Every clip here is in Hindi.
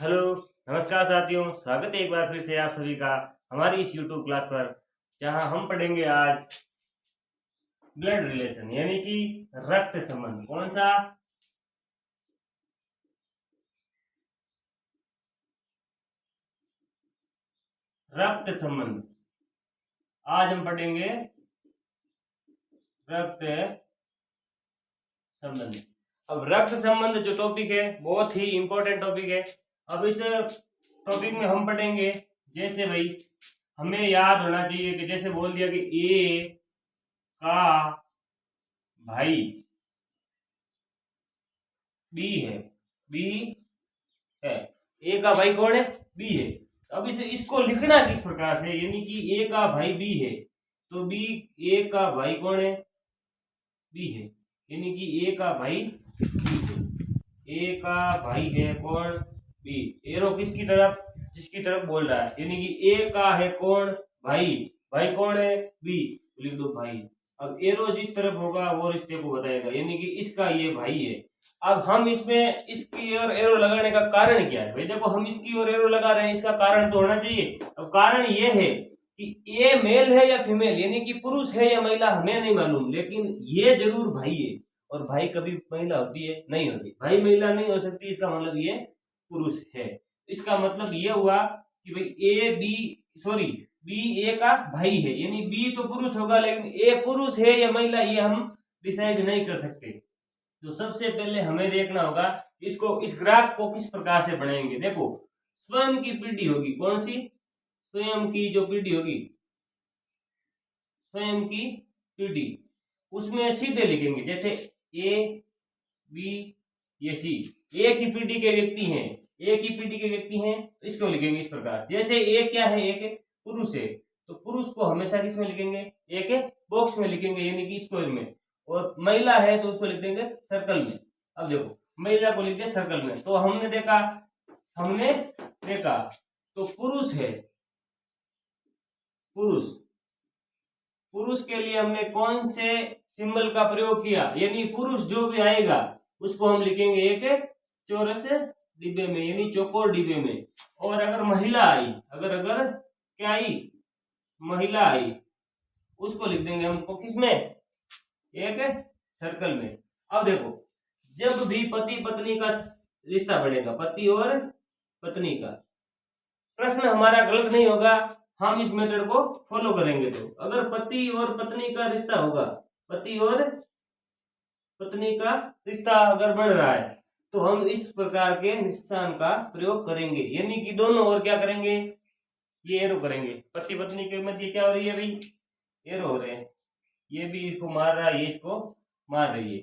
हेलो, नमस्कार साथियों। स्वागत है एक बार फिर से आप सभी का हमारी इस यूट्यूब क्लास पर, जहां हम पढ़ेंगे आज ब्लड रिलेशन यानी कि रक्त संबंध। कौन सा? रक्त संबंध। आज हम पढ़ेंगे रक्त संबंध। अब रक्त संबंध जो टॉपिक है बहुत ही इंपॉर्टेंट टॉपिक है। अब इस टॉपिक में हम पढ़ेंगे, जैसे भाई हमें याद होना चाहिए कि जैसे बोल दिया कि ए का भाई बी है, बी है। ए का भाई कौन है? बी है। अब इसे इसको लिखना किस प्रकार से, यानी कि ए का भाई बी है तो बी, ए का भाई कौन है? बी है, यानी कि ए का भाई बी है। ए का भाई है कौन? बी। एरो किसकी तरफ? जिसकी तरफ बोल रहा है, यानी कि ए का है कौन? भाई। भाई कौन है? बी। लिख दो भाई। अब एरो जिस तरफ होगा वो रिश्ते को बताएगा, यानी कि इसका ये भाई है। अब हम इसमें इसकी ओर एरो लगाने का कारण क्या है? भाई देखो, हम इसकी ओर एरो लगा रहे हैं, इसका कारण तो होना चाहिए। अब कारण ये है कि ये मेल है या फीमेल, यानी कि पुरुष है या महिला, हमें नहीं मालूम, लेकिन ये जरूर भाई है। और भाई कभी महिला होती है? नहीं होती। भाई महिला नहीं हो सकती, इसका मतलब ये पुरुष है। इसका मतलब ये हुआ कि भाई ए बी, सॉरी, बी ए का भाई है, यानी बी तो पुरुष होगा, लेकिन ए पुरुष है या महिला ये हम डिसाइड नहीं कर सकते। तो सबसे पहले हमें देखना होगा इसको, इस ग्राफ को किस प्रकार से बनाएंगे। देखो, स्वयं की पीढ़ी होगी। कौन सी? स्वयं की जो पीढ़ी होगी, स्वयं की पीढ़ी, उसमें सीधे लिखेंगे। जैसे ए बी, ये सी। एक ही पीढ़ी के व्यक्ति हैं, एक ही पीढ़ी के व्यक्ति हैं, तो इसको लिखेंगे इस प्रकार। जैसे ए क्या है? एक पुरुष है, तो पुरुष को हमेशा किस में लिखेंगे? एक बॉक्स में लिखेंगे, यानी कि स्क्वायर में। और महिला है तो उसको लिख देंगे सर्कल में। अब देखो, महिला को लिख दिया सर्कल में, तो हमने देखा तो पुरुष है, पुरुष। पुरुष के लिए हमने कौन से सिंबल का प्रयोग किया? यानी पुरुष जो भी आएगा उसको हम लिखेंगे एक चौरस डिब्बे में, यानी चौकोर डिब्बे में। और अगर महिला आई, अगर क्या आई? महिला आई, उसको लिख देंगे हमको किसमें? एक सर्कल में। अब देखो, जब भी पति पत्नी का रिश्ता बनेगा, पति और पत्नी का, प्रश्न हमारा गलत नहीं होगा, हम इस मेथड को फॉलो करेंगे। तो अगर पति और पत्नी का रिश्ता होगा, पति और पत्नी का रिश्ता अगर बन रहा है, तो हम इस प्रकार के निशान का प्रयोग करेंगे, यानी कि दोनों ओर क्या करेंगे? ये एरो करेंगे। पति पत्नी के मध्य क्या हो रही है भाई? एरो हो रहे हैं। ये भी इसको मार रहा है, ये इसको मार रही है।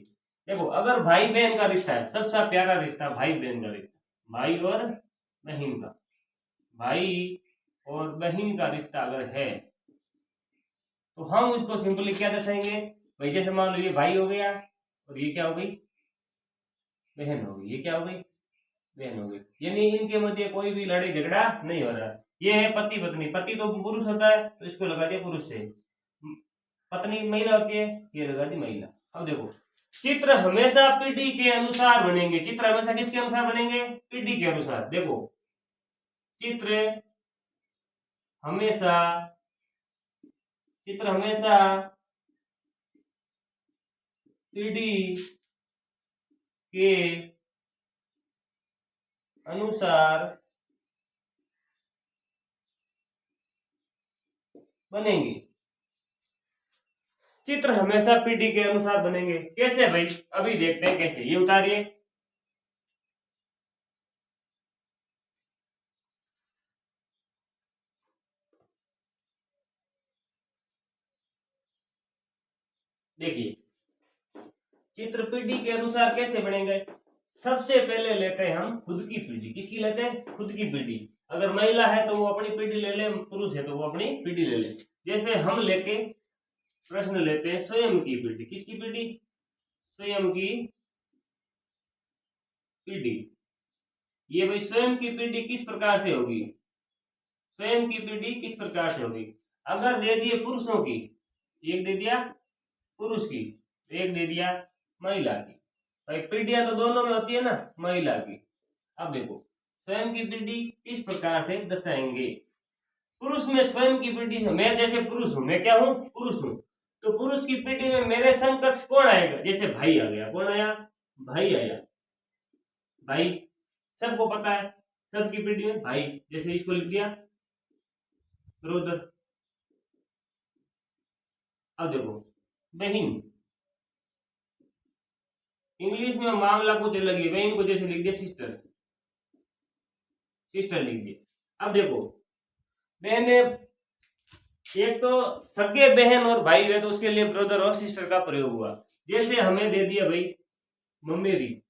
देखो, अगर भाई बहन का रिश्ता है, सबसे प्यारा रिश्ता भाई बहन का रिश्ता, भाई और बहन का, भाई और बहन का रिश्ता अगर है, तो हम उसको सिंपली क्या दर्शाएंगे भाई? जैसे मान लो ये भाई हो गया और ये क्या हो गई? बहन हो गई। ये क्या हो गई? बहन हो गई। यानी इनके मध्य कोई भी लड़ाई झगड़ा नहीं हो रहा। ये है पति पत्नी। पति तो पुरुष होता है, तो इसको लगा दिया पुरुष से। पत्नी महिला होती है, ये लगा दी महिला। अब देखो, चित्र हमेशा पीढ़ी के अनुसार बनेंगे। चित्र हमेशा किसके अनुसार बनेंगे? पीढ़ी के अनुसार। देखो, चित्र हमेशा पीढ़ी के अनुसार बनेंगे। चित्र हमेशा पीढ़ी के अनुसार बनेंगे। कैसे भाई? अभी देखते हैं कैसे। ये उतारिए। देखिए, चित्र पीढ़ी के अनुसार कैसे बनेंगे? सबसे पहले लेते हैं हम खुद की पीढ़ी। किसकी लेते हैं? खुद की पीढ़ी। अगर महिला है तो वो अपनी पीढ़ी ले ले, पुरुष है तो वो अपनी पीढ़ी ले ले। जैसे हम लेके प्रश्न लेते हैं स्वयं की पीढ़ी। किसकी पीढ़ी? स्वयं की पीढ़ी। ये भाई स्वयं की पीढ़ी किस प्रकार से होगी? स्वयं की पीढ़ी किस प्रकार से होगी? अगर दे दिए पुरुषों की, एक दे दिया पुरुष की, एक दे दिया महिला की। भाई पीढ़ियां तो दोनों में होती है ना, महिला की। अब देखो, स्वयं की पीढ़ी इस प्रकार से दर्शाएंगे। पुरुष में स्वयं की पीढ़ी, मैं जैसे पुरुष हूं, मैं क्या हूं, पुरुष हूं, तो पुरुष की पीढ़ी में मेरे समकक्ष कौन आएगा, जैसे भाई आ गया, कौन आया, भाई आया, भाई सबको पता है, सबकी पीढ़ी में भाई, जैसे इसको लिख दिया ब्रदर। अब देखो बहन, इंग्लिश में मामला कुछ अलग है, बहन को जैसे लिख दिया सिस्टर, सिस्टर लिख दिया। अब देखो बहन, एक तो सगे बहन और भाई है तो उसके लिए ब्रदर और सिस्टर का प्रयोग हुआ। जैसे हमें दे दिया भाई ममेरी,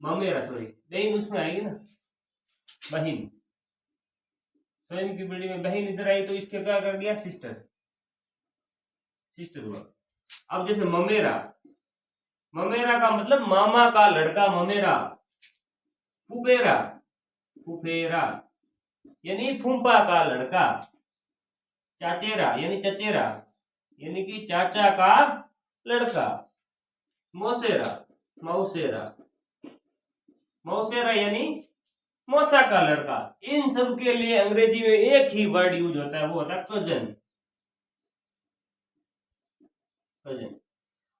मामेरा सॉरी, बहन उसमें आएगी ना, बहन, स्वयं की पीढ़ी में बहन इधर आई तो इसके क्या कर दिया, सिस्टर, सिस्टर हुआ। अब जैसे ममेरा, ममेरा का मतलब मामा का लड़का, ममेरा, फुफेरा, फुफेरा यानी फूफा का लड़का, चाचेरा यानी चचेरा यानी कि चाचा का लड़का, मौसेरा, मौसेरा, मौसेरा यानी मौसा का लड़का। इन सब के लिए अंग्रेजी में एक ही वर्ड यूज होता है, वो होता है कजन, कजन।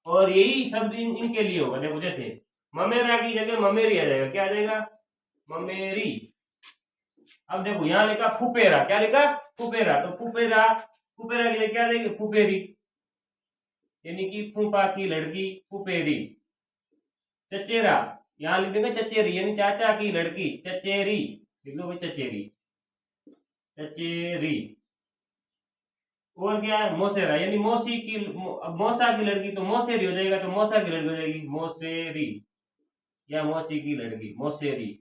और यही शब्द इनके लिए होगा। देखो जैसे ममेरा की जगह ममेरी आ जाएगा, क्या आ जाएगा, ममेरी। अब देखो यहाँ लिखा फुपेरा, क्या लिखा, फुपेरा, तो फुपेरा, फुपेरा की जगह क्या आ जाएगी, फुपेरी यानी कि फूफा की लड़की, फुपेरी। चचेरा, यहाँ लिख देंगे चचेरी यानी चाचा की लड़की, चचेरी लिख दो भाई, चचेरी, चचेरी। और क्या है, मौसेरा यानी मौसी की, मौसा की लड़की तो मौसेरी हो जाएगा, तो मौसा की लड़की हो जाएगी मौसेरी या मौसी की लड़की, मौसेरी।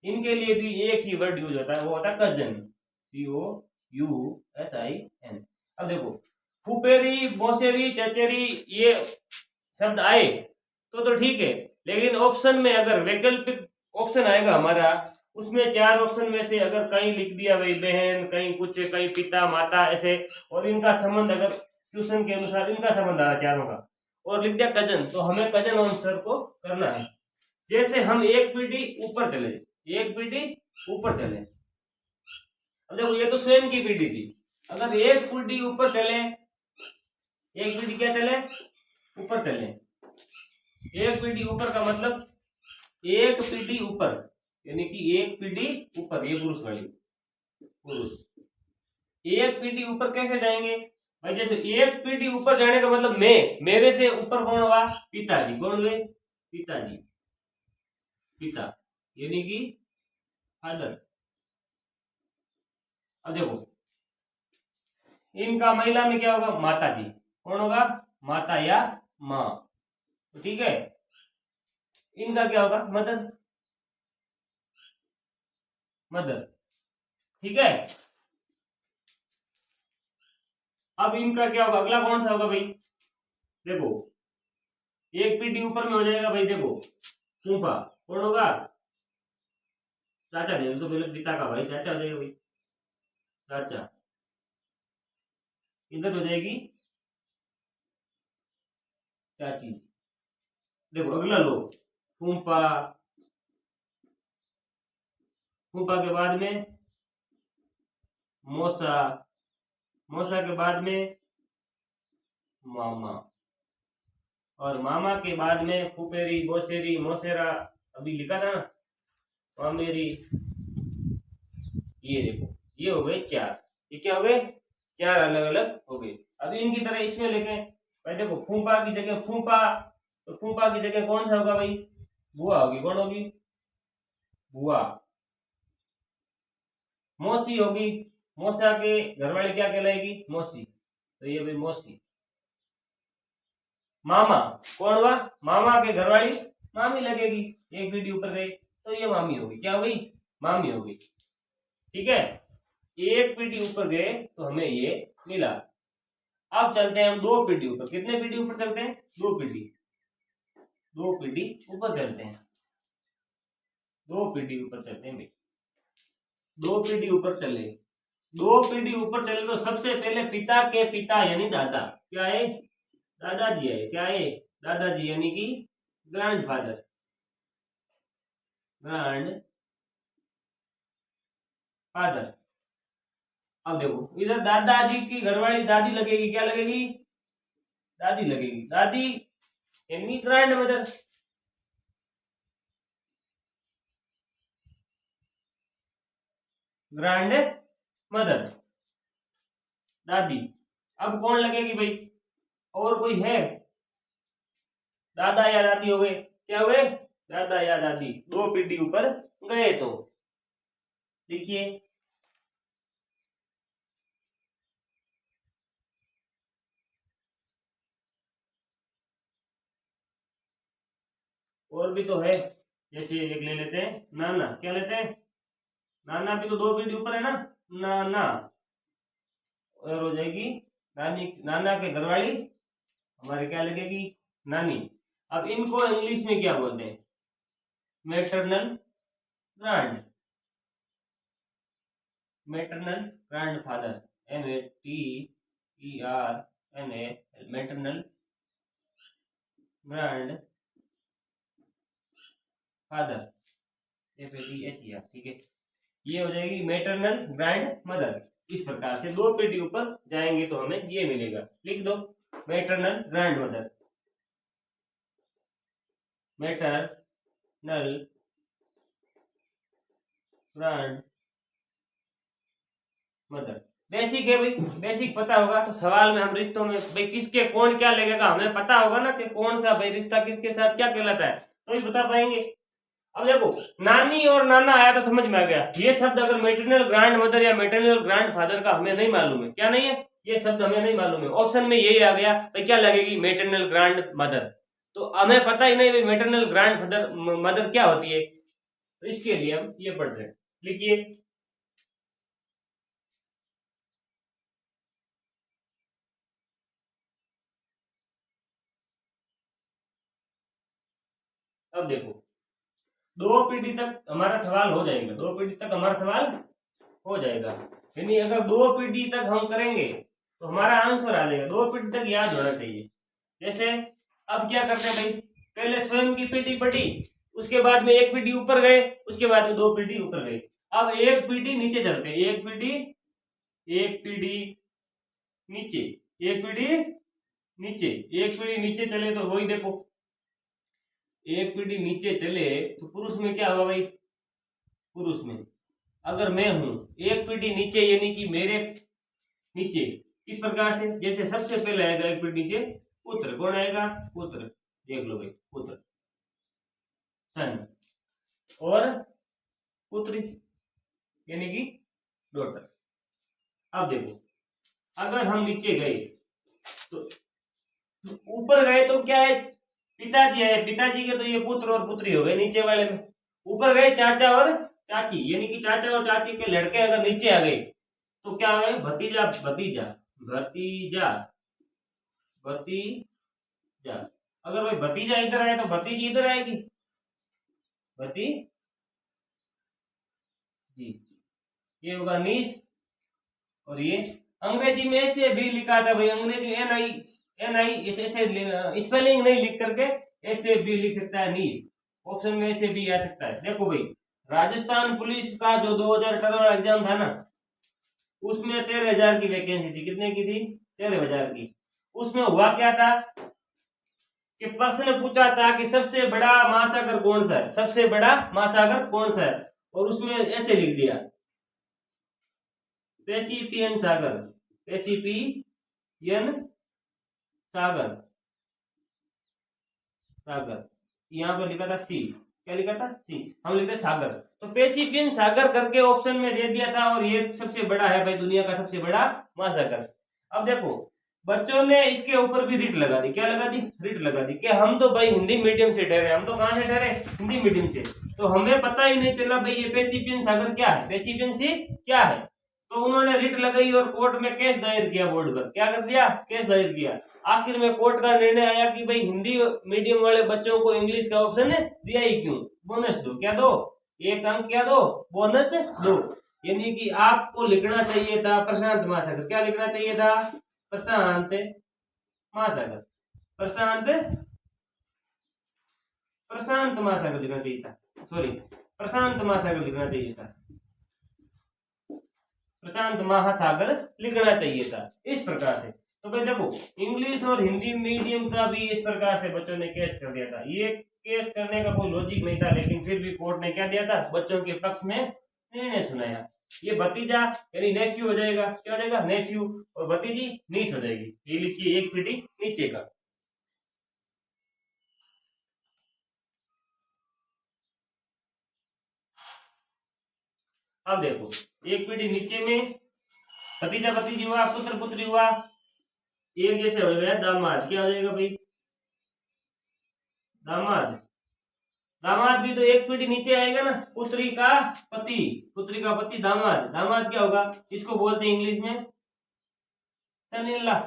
इनके लिए भी एक ही वर्ड यूज होता है, वो होता है कजन, COUSIN। अब देखो फुपेरी, मौसेरी, चचेरी ये शब्द आए तो ठीक है, लेकिन ऑप्शन में अगर वैकल्पिक ऑप्शन आएगा हमारा, उसमें 4 ऑप्शन में से अगर कहीं लिख दिया भाई बहन, कहीं कुछ, कहीं पिता माता ऐसे, और इनका संबंध अगर ट्यूशन के अनुसार इनका संबंध आ रहा चारों का, और लिख दिया कजन, तो हमें कजन आंसर को करना है। जैसे हम एक पीढ़ी ऊपर चले, एक पीढ़ी ऊपर चले, अब देखो ये तो स्वयं की पीढ़ी थी, अगर एक पीढ़ी ऊपर चले, एक पीढ़ी क्या चले, ऊपर चले, एक पीढ़ी ऊपर का मतलब एक पीढ़ी ऊपर यानी कि एक पीढ़ी ऊपर, ये पुरुष वाली, पुरुष। एक पीढ़ी ऊपर कैसे जाएंगे भाई, जैसे एक पीढ़ी ऊपर जाने का मतलब मैं, मेरे से ऊपर कौन हुआ, पिताजी, कौन हुए, पिताजी, पिता यानी कि फादर। अब देखो इनका महिला में क्या होगा, माता जी, कौन होगा, माता या माँ, ठीक है। इनका क्या होगा, मदर, मदर, ठीक है। अब इनका क्या होगा, अगला कौन सा होगा भाई, देखो एक पीढ़ी ऊपर में हो जाएगा भाई, देखो फूफा, कौन होगा, चाचा, दे तो पहले पिता का भाई चाचा हो जाएगा भाई, चाचा। इधर हो जाएगी चाची। देखो अगला लो, फूफा, फूफा के बाद में मौसा, मौसा के बाद में मामा, और मामा के बाद में फुपेरी, मौसेरी, मौसेरा अभी लिखा था ना, मामेरी। ये देखो ये हो गए 4, ये क्या हो गए, 4 अलग अलग हो गए। अब इनकी तरह इसमें लेके भाई देखो फूफा की जगह फूफा, तो फूफा की जगह कौन सा होगा भाई, बुआ होगी, कौन होगी, बुआ। मौसी होगी, मौसा के घरवाली क्या कहलाएगी, मौसी, तो ये भाई मौसी। मामा कौन हुआ, मामा के घरवाली मामी लगेगी, एक पीढ़ी ऊपर गई तो ये मामी होगी, क्या हो गई, मामी होगी, ठीक है। एक पीढ़ी ऊपर गए तो हमें ये मिला। अब चलते हैं हम 2 पीढ़ी ऊपर, कितने पीढ़ी ऊपर चलते हैं, 2 पीढ़ी, 2 पीढ़ी ऊपर चलते हैं, 2 पीढ़ी ऊपर चलते हैं भाई, 2 पीढ़ी ऊपर चले, 2 पीढ़ी ऊपर चले तो सबसे पहले पिता के पिता यानी दादा, क्या है, दादाजी है, क्या है, दादाजी यानी कि ग्रैंडफादर, ग्रैंड फादर। अब देखो इधर दादाजी की घरवाली दादी लगेगी, क्या लगेगी? दादी लगेगी। दादी यानी ग्रैंड मदर। ग्रैंड मदर, दादी। अब कौन लगेगी भाई? और कोई है? दादा या दादी हो गए, क्या हो गए? दादा या दादी। दो पीढ़ी ऊपर गए तो देखिए, और भी तो है। जैसे एक ले लेते हैं नाना, क्या लेते हैं? नाना भी तो दो पीढ़ी ऊपर है ना, नाना। और हो जाएगी नानी, नाना के घरवाली हमारे क्या लगेगी? नानी। अब इनको इंग्लिश में क्या बोलते हैं? Maternal grand, maternal grand father, MATERNA, maternal grand father, FADHER, ठीक है। ये हो जाएगी मैटरनल ग्रैंड मदर। इस प्रकार से दो पीढ़ी ऊपर जाएंगे तो हमें ये मिलेगा, लिख दो maternal grand mother, maternal grand mother. Basic है भाई, बेसिक पता होगा तो सवाल में हम रिश्तों में भाई किसके कौन क्या लगेगा हमें पता होगा ना कि कौन सा भाई रिश्ता किसके साथ क्या कहलाता है, तो ही बता पाएंगे। अब देखो नानी और नाना आया तो समझ में आ गया। ये शब्द अगर मैटरनल ग्रैंड मदर या मैटरनल ग्रैंड फादर का हमें नहीं मालूम है, क्या नहीं है, ये शब्द हमें नहीं मालूम है, ऑप्शन में यही आ गया भाई क्या लगेगी? Maternal grand mother. तो हमें पता ही नहीं भाई मैटरनल ग्रैंड फादर मदर क्या होती है, तो इसके लिए हम ये पढ़ रहे हैं। लिखिए, अब देखो दो पीढ़ी तक हमारा सवाल हो जाएगा, दो पीढ़ी तक हमारा सवाल हो जाएगा। यानी अगर दो पीढ़ी तक हम करेंगे तो हमारा आंसर आ जाएगा। दो पीढ़ी तक याद होना चाहिए। जैसे अब क्या करते हैं भाई, पहले स्वयं की पीढ़ी पढ़ी, उसके बाद में एक पीढ़ी ऊपर गए, उसके बाद में दो पीढ़ी ऊपर गए। अब एक पीढ़ी नीचे चलते हैं, एक पीढ़ी नीचे, एक पीढ़ी नीचे, एक पीढ़ी नीचे चले तो वही देखो, एक पीढ़ी नीचे चले तो पुरुष में क्या होगा भाई? पुरुष में अगर मैं हूं एक पीढ़ी नीचे यानी कि मेरे नीचे, किस प्रकार से? जैसे सबसे पहले आएगा एक पीढ़ी नीचे पुत्र, कौन आएगा? पुत्र, देख लो भाई, पुत्र सन, और पुत्री यानी कि डॉटर। अब देखो अगर हम नीचे गए तो ऊपर गए तो क्या है? पिताजी है, पिताजी के तो ये पुत्र और पुत्री हो गए नीचे वाले में। ऊपर गए चाचा और चाची, यानी कि चाचा और चाची के लड़के अगर नीचे आ गए तो क्या है? भतीजा, भतीजा, भतीजा, भतीजा। अगर भाई भतीजा इधर आए तो भतीजी इधर आएगी, भतीजी। ये होगा नीस। और ये अंग्रेजी में ऐसे भी लिखा था भाई, अंग्रेजी में NI ऐसे स्पेलिंग नहीं लिख करके ऐसे भी लिख सकता है नीस, ऑप्शन में ऐसे भी आ सकता है। देखो भाई राजस्थान पुलिस का जो 2018 वाला एग्जाम था ना, उसमें 13,000 की वैकेंसी थी। कितने की थी? 13,000 की। उसमें हुआ क्या था कि प्रश्न पूछा था कि सबसे बड़ा महासागर कौन सा है, सबसे बड़ा महासागर कौन सा है, और उसमें ऐसे लिख दिया पैसिफियन सागर, पैसिफियन सागर, सागर। यहाँ पर लिखा था सी, क्या लिखा था? सी। हम लिखते सागर, तो पैसिफियन सागर करके ऑप्शन में दे दिया था, और ये सबसे बड़ा है भाई, दुनिया का सबसे बड़ा महासागर। अब देखो बच्चों ने इसके ऊपर भी रिट लगा दी, क्या लगा दी? रिट लगा दी कि हम तो भाई हिंदी मीडियम से ठहरे, हम तो कहाँ से ठहरे? हिंदी मीडियम से, तो हमें पता ही नहीं चला भाई ये पैसिफियन सागर क्या है, पैसिफियन सी क्या है। तो उन्होंने रिट लगाई और कोर्ट में केस दायर किया, बोर्ड पर क्या कर दिया? केस दायर किया। आखिर में कोर्ट का निर्णय आया कि भाई हिंदी मीडियम वाले बच्चों को इंग्लिश का ऑप्शन दिया ही क्यों, बोनस दो, क्या दो? एक अंक क्या दो? बोनस दो। यानी कि आपको लिखना चाहिए था प्रशांत महासागर, क्या लिखना चाहिए था? प्रशांत महासागर, प्रशांत, प्रशांत महासागर लिखना चाहिए था, सॉरी प्रशांत महासागर लिखना चाहिए था। प्रशांत महासागर लिखना चाहिए था, इस प्रकार से। तो भाई देखो, इंग्लिश और हिंदी मीडियम का भी इस प्रकार से बच्चों ने केस कर दिया था। ये केस करने का कोई लॉजिक नहीं था, लेकिन फिर भी कोर्ट ने क्या दिया था, बच्चों के पक्ष में निर्णय सुनाया। ये भतीजा यानी नेफ्यू हो जाएगा, क्या हो जाएगा, नेफ्यू, और भतीजी नीच हो जाएगी। ये लिखिए एक पीढ़ी नीचे का। अब देखो, एक पीढ़ी नीचे में भतीजा भतीजी हुआ, पुत्र पुत्री हुआ, एक जैसे हो गया दामाद, क्या हो जाएगा भाई, दामाद। दामाद भी तो एक पीढ़ी नीचे आएगा ना, पुत्री का पति, पुत्री का पति दामाद। दामाद क्या होगा, इसको बोलते हैं इंग्लिश में सन इन लॉ।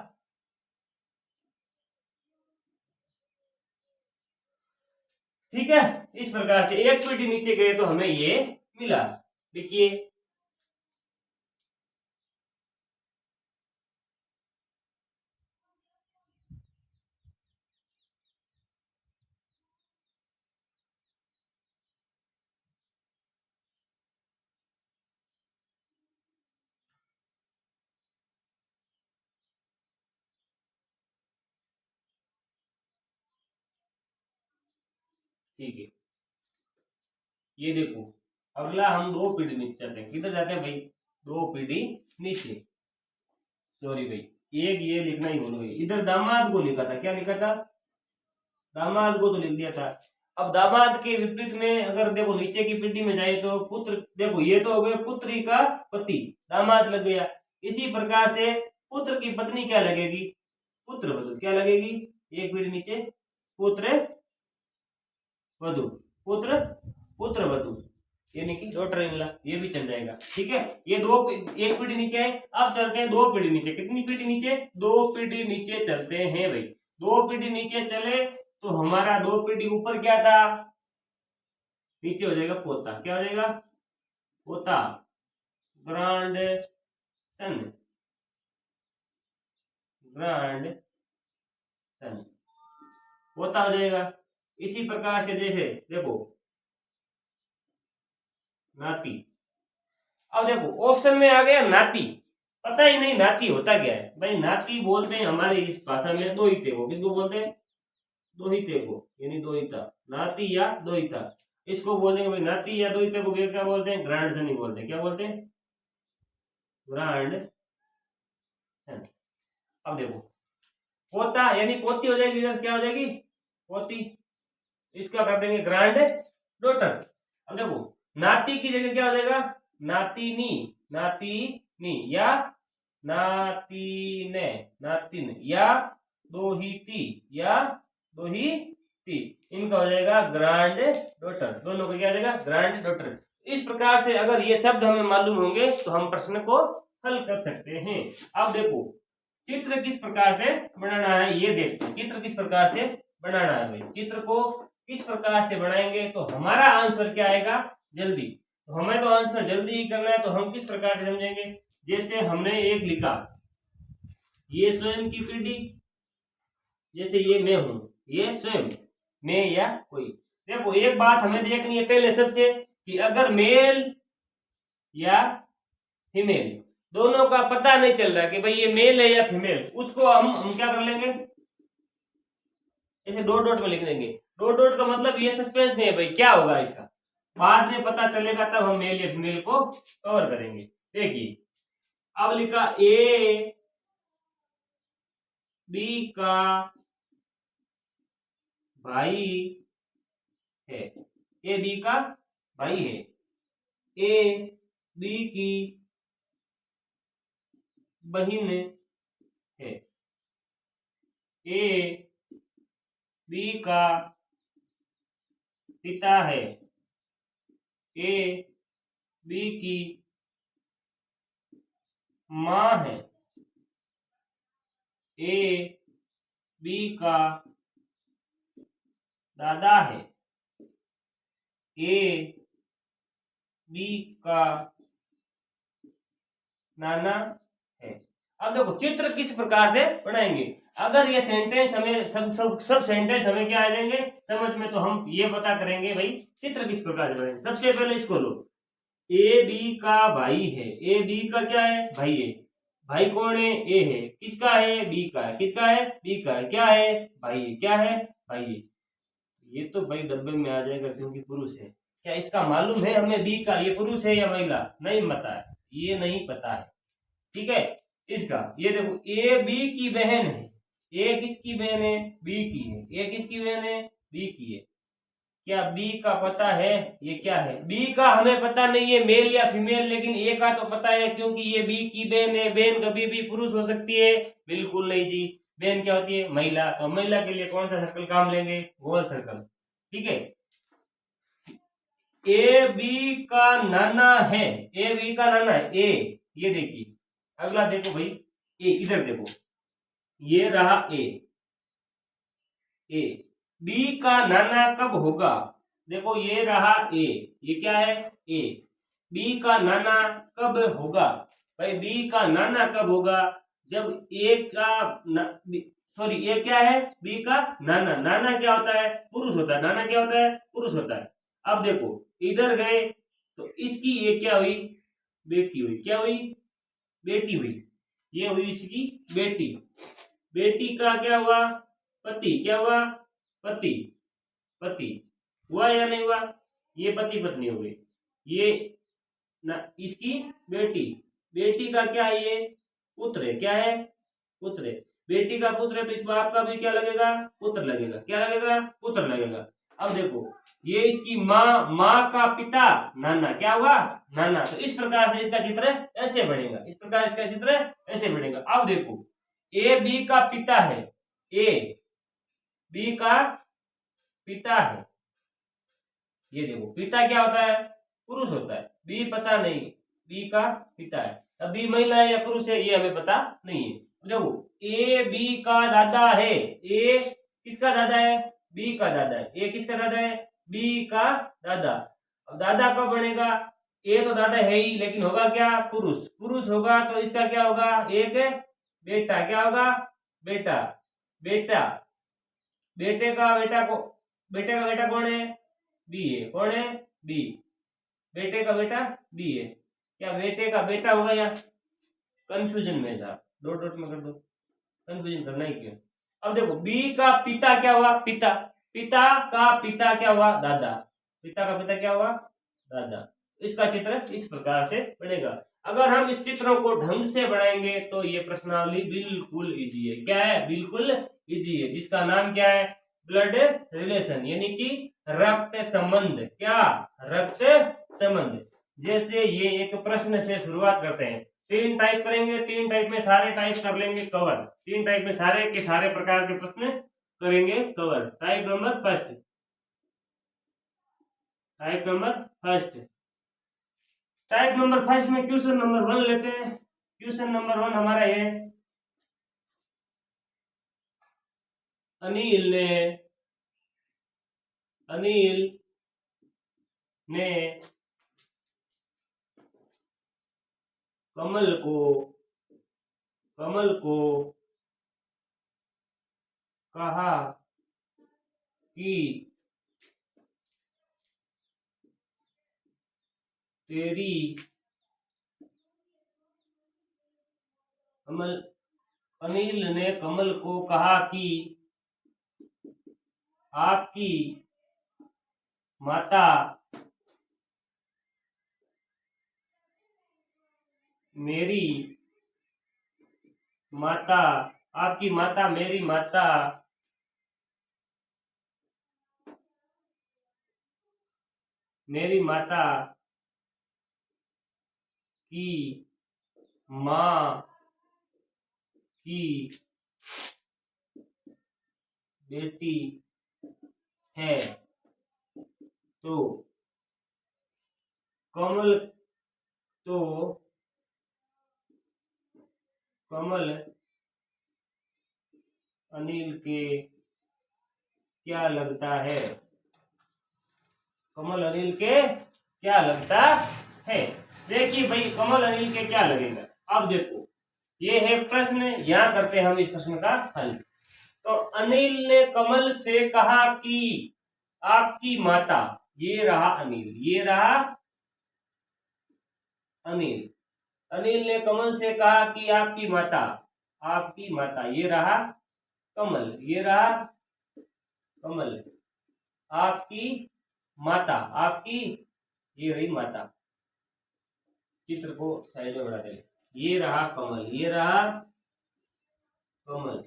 ठीक है, इस प्रकार से एक पीढ़ी नीचे गए तो हमें ये मिला। देखिए, ठीक है, ये देखो, अगला हम दो पीढ़ी नीचे जाते हैं। किधर जाते हैं भाई, दो पीढ़ी नीचे। सॉरी भाई, एक ये लिखना ही भूल गए, इधर दामाद को लिखा था, क्या लिखा था, दामाद को तो लिख दिया था। अब दामाद के विपरीत में अगर देखो नीचे की पीढ़ी में जाए तो पुत्र, देखो ये तो हो गया पुत्री का पति, दामाद लग गया। इसी प्रकार से पुत्र की पत्नी क्या लगेगी, पुत्र वधु, क्या लगेगी, एक पीढ़ी नीचे पुत्र वधु, पुत्र पुत्र वधु, यानी कि डॉटर इन लॉ, ये भी चल जाएगा। ठीक है, ये दो एक पीढ़ी नीचे है। अब चलते हैं दो पीढ़ी नीचे। कितनी पीढ़ी नीचे, दो पीढ़ी नीचे चलते हैं भाई। दो पीढ़ी नीचे चले तो हमारा दो पीढ़ी ऊपर क्या था, नीचे हो जाएगा पोता, क्या हो जाएगा, पोता, ग्रांड सन, ग्रांड सन, पोता हो जाएगा। इसी प्रकार से जैसे देखो नाती। अब देखो ऑप्शन में आ गया नाती, पता ही नहीं नाती होता क्या है भाई। नाती बोलते हैं हमारे इस भाषा में दोहिते को, किसको बोलते हैं, दोहिते को, यानी दोहिता, नाती या दोहिता, इसको बोलेंगे भाई नाती या दोहिते को क्या बोलते हैं, ग्रांड सन ही बोलते हैं। क्या बोलते हैं, ग्रांड सन। अब देखो पोता यानी पोती हो जाएगी, इधर क्या हो जाएगी, पोती, इसका कर देंगे ग्रांड डॉटर। अब देखो नाती की जगह क्या हो जाएगा, नातिनी, नातिनी या नातिने, नातिन या दोहिती या दोहिती, इनका हो जाएगा ग्रांड डॉटर। दोनों का क्या हो जाएगा, ग्रांड डॉटर। इस प्रकार से अगर ये शब्द हमें मालूम होंगे तो हम प्रश्न को हल कर सकते हैं। अब देखो चित्र किस प्रकार से बनाना है, ये देखते हैं चित्र किस प्रकार से बनाना है भाई। चित्र को किस प्रकार से बनाएंगे तो हमारा आंसर क्या आएगा, जल्दी। तो हमें तो आंसर जल्दी ही करना है, तो हम किस प्रकार से समझेंगे, जैसे हमने एक लिखा, ये स्वयं की पीढ़ी, जैसे ये मैं हूं, ये स्वयं, मैं या कोई। देखो एक बात हमें देखनी है पहले सबसे, कि अगर मेल या फीमेल दोनों का पता नहीं चल रहा कि भाई ये मेल है या फीमेल, उसको हम क्या कर लेंगे, ऐसे डॉट डॉट में लिख देंगे। डॉट डॉट का मतलब ये सस्पेंस में है भाई, क्या होगा इसका, बाद में पता चलेगा, तब हम मेल या फीमेल को कवर करेंगे। देखिए अब लिखा ए बी का भाई है, ए बी का भाई है, ए बी की बहन है, ए बी का पिता है, ए बी की मां है, ए बी का दादा है, ए बी का नाना है। अब देखो चित्र किस प्रकार से बनाएंगे, अगर ये सेंटेंस हमें सब सेंटेंस हमें क्या आ जाएंगे समझ में, तो हम ये पता करेंगे भाई चित्र किस प्रकार से बनाएंगे। सबसे पहले इसको लो, ए बी का भाई है, ए बी का क्या है, भाई है। भाई कौन है, ए है, किसका है, बी का है, किसका है, बी का है, क्या है, भाई है, क्या है, भाई है। ये तो भाई डब्बे में आ जाएगा क्योंकि पुरुष है। क्या इसका मालूम है हमें बी का ये पुरुष है या महिला, नहीं पता है, ये नहीं पता है। ठीक है, इसका ये देखो ए बी की बहन है, ए किसकी बहन है, बी की है, ए किसकी बहन है, बी की है। क्या बी का पता है, ये क्या है, बी का हमें पता नहीं है मेल या फीमेल, लेकिन ए का तो पता है क्योंकि ये बी की बहन है। बहन कभी भी पुरुष हो सकती है, बिल्कुल नहीं जी। बहन क्या होती है, महिला। तो महिला के लिए कौन सा सर्कल काम लेंगे, गोल सर्कल। ठीक है, ए बी का नाना है, ए बी का नाना है, ए, ये देखिए। अगला देखो भाई, ए इधर देखो, ये रहा ए, ए बी का नाना कब होगा, देखो ये रहा ए, ये क्या है, ए, बी का नाना कब होगा। भाई बी का नाना कब होगा, जब ए का सॉरी ये क्या है, बी का नाना। नाना क्या होता है, पुरुष होता है, नाना क्या होता है, पुरुष होता है। अब देखो इधर गए तो इसकी ये क्या हुई, बेटी हुई, क्या हुई, बेटी हुई, ये हुई इसकी बेटी। बेटी का क्या हुआ, पति, क्या हुआ, पति, पति हुआ या नहीं हुआ, ये पति पत्नी हो गई। ये ना इसकी बेटी, बेटी का क्या है, ये पुत्र है, क्या है, पुत्र है। बेटी का पुत्र है तो इस बाप का भी क्या लगेगा, पुत्र लगेगा, क्या लगेगा, पुत्र लगेगा। अब देखो ये इसकी माँ, माँ का पिता नाना, क्या हुआ, नाना। तो इस प्रकार से इसका चित्र ऐसे बनेगा, इस प्रकार इसका चित्र ऐसे बनेगा। अब देखो ए बी का पिता है, ए बी का पिता है, ये देखो पिता क्या होता है, पुरुष होता है। बी पता नहीं, बी का पिता है। अब बी महिला है या पुरुष है ये हमें पता नहीं है। देखो ए बी का दादा है, ए किसका दादा है, बी का दादा है, ए किसका दादा है, बी का दादा। अब दादा कब बनेगा, ए तो दादा है ही लेकिन होगा क्या, पुरुष, पुरुष होगा तो इसका क्या होगा, एक बेटा, क्या होगा, बेटा, बेटा, बेटे का बेटा को, बेटे का बेटा कौन है, बी है, कौन है, बी, बेटे का बेटा बी है। क्या बेटे का बेटा होगा या कंफ्यूजन में था, डॉट डॉट में कर दो, कंफ्यूजन करना ही क्यों। अब देखो बी का पिता क्या हुआ, पिता, पिता का पिता क्या हुआ, दादा, पिता का पिता क्या हुआ, दादा। इसका चित्र इस प्रकार से बनेगा। अगर हम इस चित्रों को ढंग से बनाएंगे तो ये प्रश्नावली बिल्कुल इजी है, क्या है, बिल्कुल इजी है, जिसका नाम क्या है, ब्लड रिलेशन, यानी कि रक्त संबंध। क्या, रक्त संबंध। जैसे ये एक प्रश्न से शुरुआत करते हैं, 3 टाइप करेंगे, 3 टाइप में सारे टाइप कर लेंगे कवर, 3 टाइप में सारे के सारे प्रकार के प्रश्न करेंगे cover. Type number first, type number first, type number first में क्वेश्चन नंबर 1 लेते हैं। क्वेश्चन नंबर 1 हमारा है, अनिल ने कमल को कहा कि तेरी अनिल ने कमल को कहा कि आपकी माता मेरी माता, आपकी माता मेरी माता मेरी माता की माँ की बेटी है, तो कमल अनिल के क्या लगता है, कमल अनिल के क्या लगता है। देखिए भाई कमल अनिल के क्या लगेगा। अब देखो ये है प्रश्न, यहां करते हैं हम इस प्रश्न का हल। तो अनिल ने कमल से कहा कि आपकी माता, ये रहा अनिल, ये रहा अनिल। अनिल ने कमल से कहा कि आपकी माता, ये रहा कमल, ये रहा कमल, आपकी माता, आपकी, ये रही माता। चित्र को साइड में बढ़ा दें। ये रहा कमल, ये रहा कमल,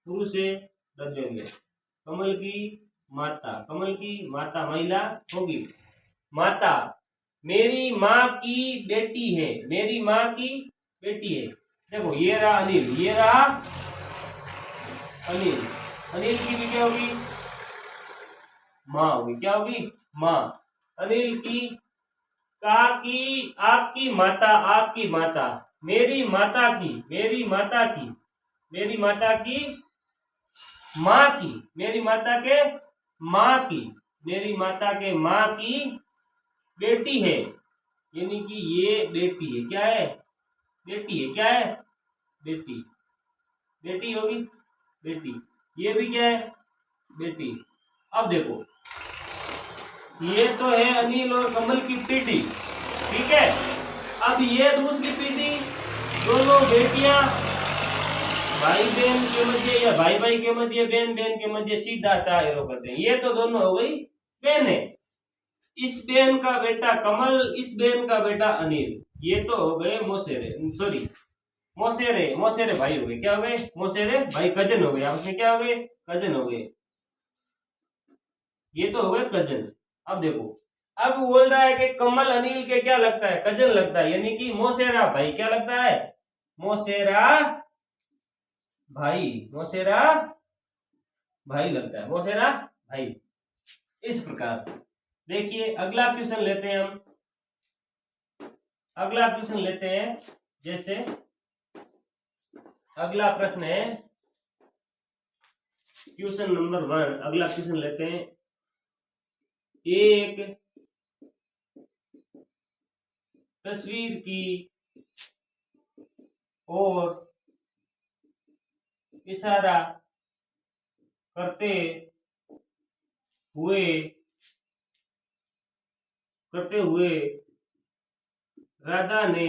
पुरुष है दद्वंद्व। कमल की माता महिला होगी। माता मेरी माँ की बेटी है, मेरी माँ की बेटी है। देखो ये रहा अनिल, ये रहा अनिल, अनिल की भी क्या होगी, माँ होगी। क्या होगी, माँ। अनिल की कहा कि आपकी माता, मेरी माता की माँ की, मेरी माता के माँ की बेटी है, यानी कि ये बेटी है। क्या है, बेटी है। क्या है, बेटी, बेटी होगी, बेटी। ये भी क्या है, बेटी। अब देखो ये तो है अनिल और कमल की पीढ़ी, ठीक है। अब ये दूसरी पीढ़ी, दोनों बेटियां भाई बहन के मध्य या भाई भाई के मध्य, बहन बहन के मध्य सीधा सा एरो करते हैं। ये तो दोनों हो गई बहनें। इस बहन का बेटा कमल, इस बहन का बेटा अनिल, ये तो हो गए मौसेरे भाई हो गए। क्या हो गए, मौसेरे भाई, कजन हो गए। आपस में क्या हो गए, कजन हो गए। ये तो हो गए कजन। अब देखो, अब बोल रहा है कि कमल अनिल के क्या लगता है, कजन लगता है, यानी कि मौसेरा भाई। क्या लगता है, मौसेरा भाई, मौसेरा भाई लगता है, मौसेरा भाई। इस प्रकार से देखिए अगला क्वेश्चन लेते हैं हम। अगला क्वेश्चन लेते हैं, जैसे अगला प्रश्न है क्वेश्चन नंबर 1। अगला क्वेश्चन लेते हैं। एक तस्वीर की ओर इशारा करते हुए राधा ने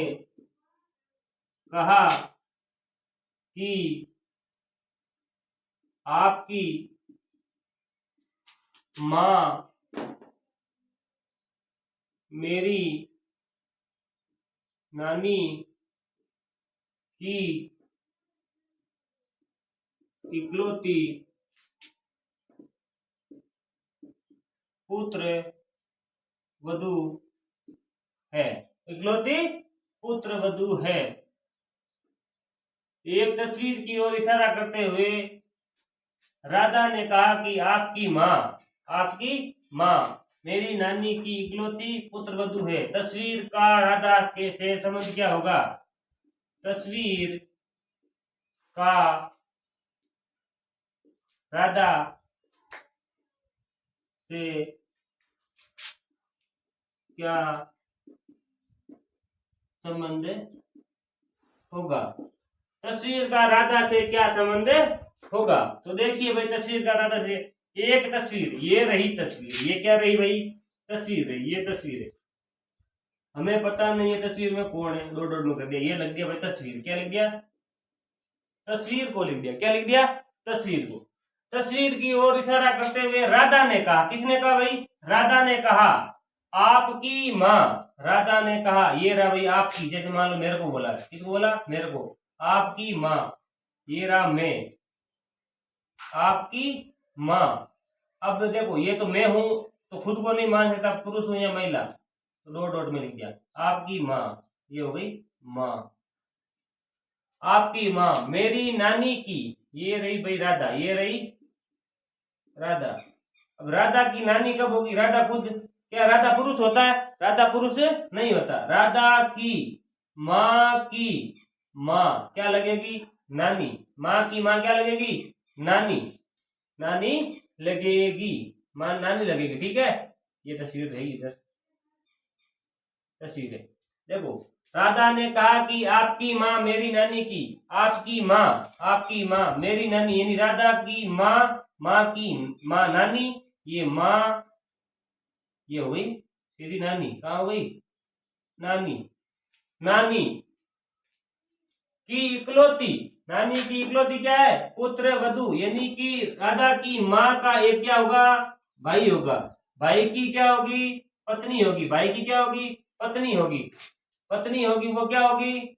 कहा कि आपकी माँ मेरी नानी की इकलौती पुत्र वधू है, इकलौती पुत्र वधू है। एक तस्वीर की ओर इशारा करते हुए राधा ने कहा कि आपकी माँ मेरी नानी की इकलौती पुत्र वधू है। तस्वीर का राधा के से संबंध क्या होगा, तस्वीर का राधा से क्या संबंध होगा, तस्वीर का राधा से क्या संबंध होगा। तो देखिए भाई, तस्वीर का राधा से, एक तस्वीर, ये रही तस्वीर, ये क्या रही भाई, तस्वीर रही, ये तस्वीर है। हमें पता नहीं है तस्वीर में कौन है, दो डॉट में कर दिया, ये लग गया भाई तस्वीर। क्या लिख दिया, तस्वीर को लिख दिया। क्या लिख दिया, तस्वीर को। तस्वीर की ओर इशारा करते हुए राधा ने कहा, किसने कहा भाई, राधा ने कहा आपकी माँ। राधा ने कहा, ये रहा भाई आपकी, जैसे मान लो मेरे को बोला, किसको बोला, मेरे को, आपकी माँ, ये रहा मैं, आपकी माँ। अब देखो ये तो मैं हूं, तो खुद को नहीं मान सकता, पुरुष हूं या महिला, तो दो डॉट में लिख दिया आपकी माँ, ये हो गई माँ। आपकी माँ मेरी नानी की, ये रही भाई राधा, ये रही राधा। अब राधा की नानी कब होगी, राधा खुद, क्या राधा पुरुष होता है, राधा पुरुष नहीं होता। राधा की माँ क्या लगेगी, नानी। माँ की माँ क्या लगेगी, नानी, नानी लगेगी, माँ नानी लगेगी, ठीक है। ये तस्वीर रही, इधर तस्वीर है। देखो राधा ने कहा कि आपकी माँ मेरी नानी की, आपकी माँ मेरी नानी, यानी राधा की माँ की माँ नानी, ये माँ, ये हो गई सीधी नानी, कहाँ हो गई, नानी। नानी की इकलौती, नानी की इकलौती क्या है? पुत्र वधू, यानी कि राधा की माँ का एक क्या होगा? भाई होगा। भाई की क्या होगी? पत्नी होगी। भाई की क्या होगी? पत्नी होगी। पत्नी होगी वो क्या होगी?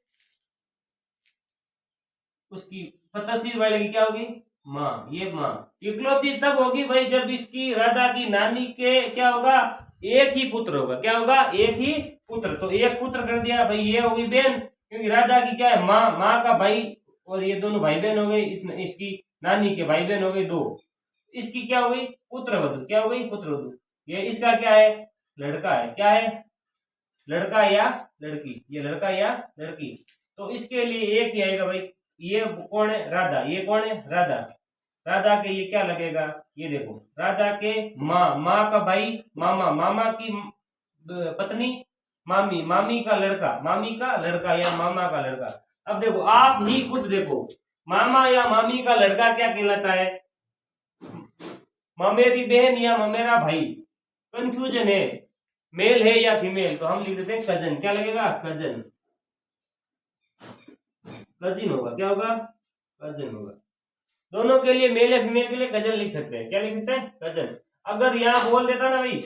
उसकी तस्वीर वाले की क्या होगी? माँ। ये माँ इकलौती तब होगी भाई जब इसकी राधा की नानी के क्या होगा? एक ही पुत्र होगा। क्या होगा? एक ही पुत्र। तो एक पुत्र कर दिया भाई, ये होगी बहन, क्योंकि राधा की क्या है? माँ, माँ का भाई, और ये दोनों भाई बहन हो गए। इसकी नानी के भाई बहन हो गए दो। इसकी क्या हो गई? पुत्र वधू। क्या हो गई? पुत्र वधू। ये इसका क्या है? लड़का है। क्या है? लड़का या लड़की। ये लड़का या लड़की। तो इसके लिए एक ही आएगा भाई। ये कौन है? राधा। ये कौन है? राधा। राधा के ये क्या लगेगा? ये देखो, राधा के माँ, माँ का भाई मामा, मामा की पत्नी मामी, मामी का लड़का, मामी का लड़का या मामा का लड़का। अब देखो, आप ही खुद देखो, मामा या मामी का लड़का क्या कहलाता है? ममेरी बहन या ममेरा भाई। कंफ्यूजन है, मेल है या फीमेल, तो हम लिख देते हैं कजन। क्या लगेगा? कजन। कजिन होगा। क्या होगा? कजन होगा। दोनों के लिए, मेल या फीमेल के लिए कजन लिख सकते हैं। क्या लिख सकते हैं? कजन। अगर यहाँ बोल देता ना भाई,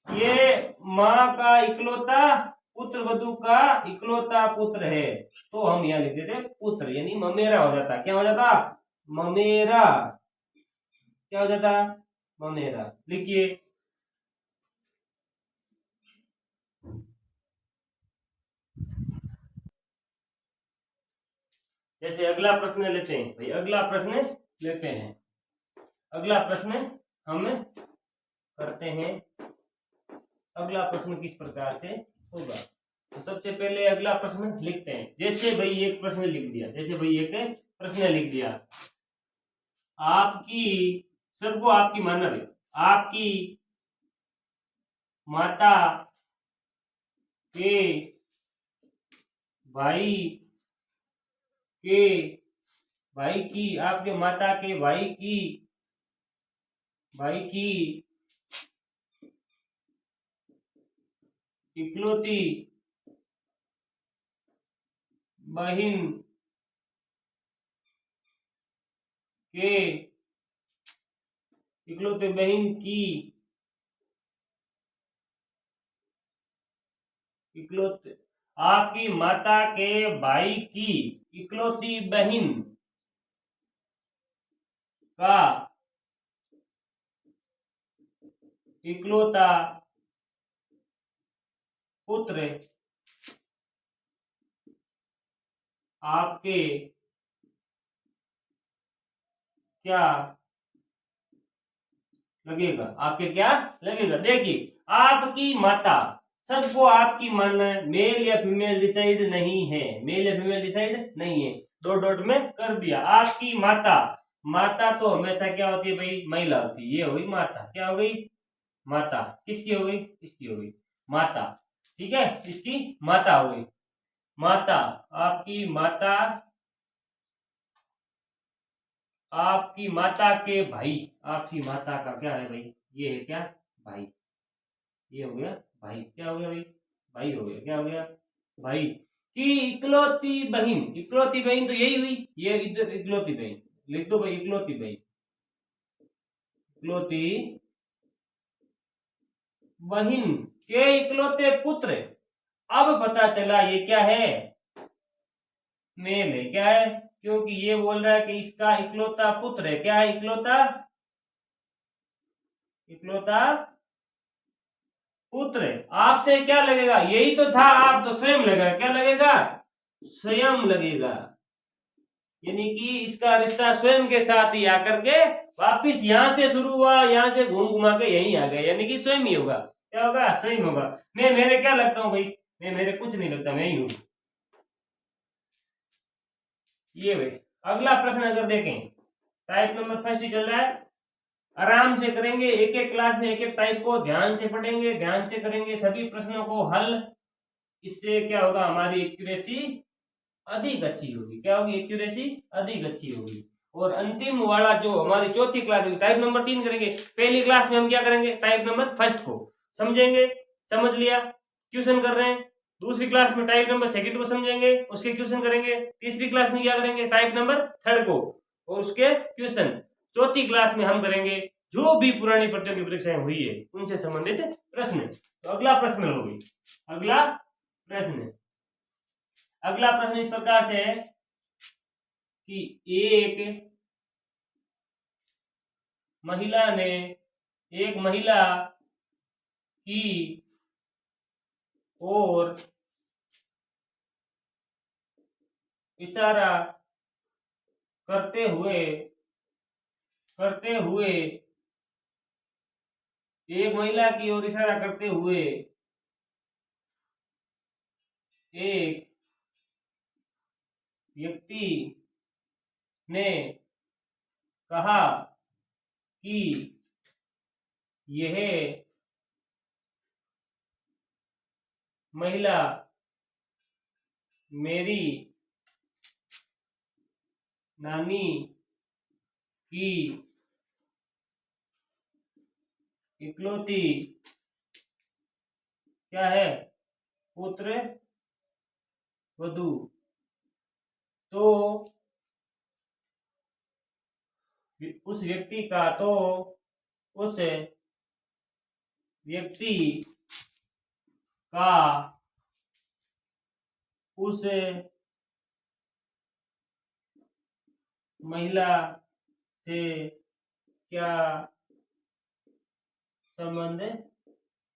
ये माँ का इकलौता पुत्र वधू का इकलौता पुत्र है, तो हम यहाँ लिख देते पुत्र, यानी ममेरा हो जाता। क्या हो जाता? ममेरा। क्या हो जाता? ममेरा। लिखिए। जैसे अगला प्रश्न लेते हैं भाई, अगला प्रश्न लेते हैं। अगला प्रश्न हम करते हैं। अगला प्रश्न किस प्रकार से होगा? तो सबसे पहले अगला प्रश्न लिखते हैं। जैसे भाई एक प्रश्न लिख दिया, जैसे भाई एक प्रश्न लिख दिया, आपकी, सबको आपकी मानना है, आपकी माता के भाई के भाई की, आपके माता के भाई की इकलौती बहन के इकलौते बहन की इकलौते, आपकी माता के भाई की इकलौती बहन का इकलौता पुत्र आपके क्या लगेगा? आपके क्या लगेगा? देखिए, आपकी माता, सबको आपकी मानना है, मेल या फीमेल डिसाइड नहीं है, मेल या फीमेल डिसाइड नहीं है, दो डॉट में कर दिया। आपकी माता, माता तो हमेशा क्या होती है भाई? महिला होती है। ये हो गई माता। क्या हो गई? माता। किसकी हो गई? इसकी हो गई माता। ठीक है, इसकी माता हो गई। माता, आपकी माता, आपकी माता के भाई, आपकी माता का क्या है भाई? ये है क्या? भाई। ये हो गया भाई। क्या हो गया भाई? भाई हो गया। क्या हो गया? भाई की इकलौती बहन। इकलौती बहन तो यही हुई, ये इधर इकलौती बहन लिख दो भाई। इकलौती बहन, इकलौती बहन के इकलौते पुत्र। अब पता चला ये क्या है? मेल है। क्या है? क्योंकि ये बोल रहा है कि इसका इकलौता पुत्र है। क्या है? इकलौता, इकलौता पुत्र। आपसे क्या लगेगा? यही तो था, आप तो स्वयं लगेगा। क्या लगेगा? स्वयं लगेगा। यानी कि इसका रिश्ता स्वयं के साथ ही आकर के वापिस यहां से शुरू हुआ, यहां से घूम घुमा के यहीं आ गया, यानी कि स्वयं ही होगा। क्या होगा? स्वयं होगा। मैं मेरे क्या लगता हूं भाई? मैं मेरे कुछ नहीं लगता, मैं ही हूं। ये भाई अगला प्रश्न अगर देखें, टाइप नंबर फर्स्ट ही चल रहा है, आराम से करेंगे। एक एक क्लास में एक एक टाइप को ध्यान से पढ़ेंगे, ध्यान से करेंगे सभी प्रश्नों को हल। इससे क्या होगा? हमारी एक्यूरेसी अधिक अच्छी होगी। क्या होगी? एक्यूरेसी अधिक अच्छी होगी। और अंतिम वाला जो हमारी चौथी क्लास होगी, टाइप नंबर 3 करेंगे। पहली क्लास में हम क्या करेंगे? टाइप नंबर फर्स्ट को समझेंगे। समझ लिया? ट्यूशन कर रहे हैं, दूसरी क्लास में टाइप नंबर सेकंड को समझेंगे, उसके क्वेश्चन करेंगे। तीसरी क्लास में क्या करेंगे, टाइप नंबर थर्ड को और उसके क्वेश्चन। चौथी क्लास में हम करेंगे जो भी पुरानी प्रतियोगी परीक्षाएं हुई है उनसे संबंधित प्रश्न। तो अगला प्रश्न होगी, अगला प्रश्न इस प्रकार से है कि एक महिला की और इशारा करते हुए एक महिला की ओर इशारा करते हुए एक व्यक्ति ने कहा कि यह महिला मेरी नानी की इकलौती क्या है, पुत्र वधू। तो उस व्यक्ति का उस महिला से क्या संबंध